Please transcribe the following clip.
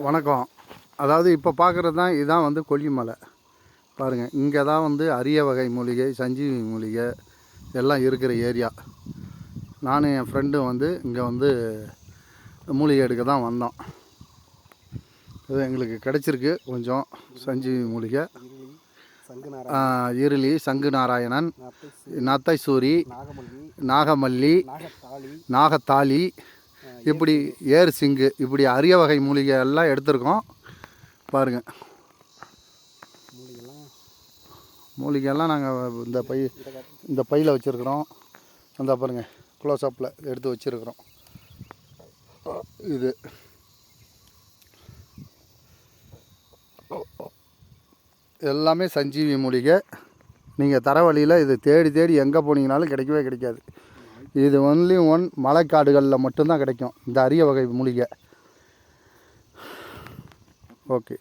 வணக்கம். அதாவது இப்போ பார்க்குறது தான் இதுதான் வந்து கொல்லிமலை பாருங்கள். இங்கே தான் வந்து அரிய வகை மூலிகை, சஞ்சீவி மூலிகை எல்லாம் இருக்கிற ஏரியா. நானும் என் ஃப்ரெண்டும் வந்து இங்கே வந்து மூலிகை எடுக்க தான் வந்தோம். இது எங்களுக்கு கிடச்சிருக்கு கொஞ்சம் சஞ்சீவி மூலிகை. இருளி, சங்கு நாராயணன், நத்தை சூரி, நாகமல்லி, நாகத்தாளி, இப்படி ஏர் சிங்கு, இப்படி அரிய வகை மூலிகை எல்லாம் எடுத்திருக்கோம் பாருங்கள். மூலிகையெல்லாம் நாங்கள் இந்த பையில் வச்சுருக்குறோம். அந்த பாருங்கள், க்ளோஸ்அப்பில் எடுத்து வச்சுருக்குறோம். இது எல்லாமே சஞ்சீவி மூலிகை. நீங்கள் தர வழியில் இது தேடி தேடி எங்கே போனீங்கனாலும் கிடைக்கவே கிடைக்காது. இது ஒன்லி ஒன் மலைக்காடுகளில் மட்டும்தான் கிடைக்கும் இந்த அரிய வகை மூலிகை. ஓகே.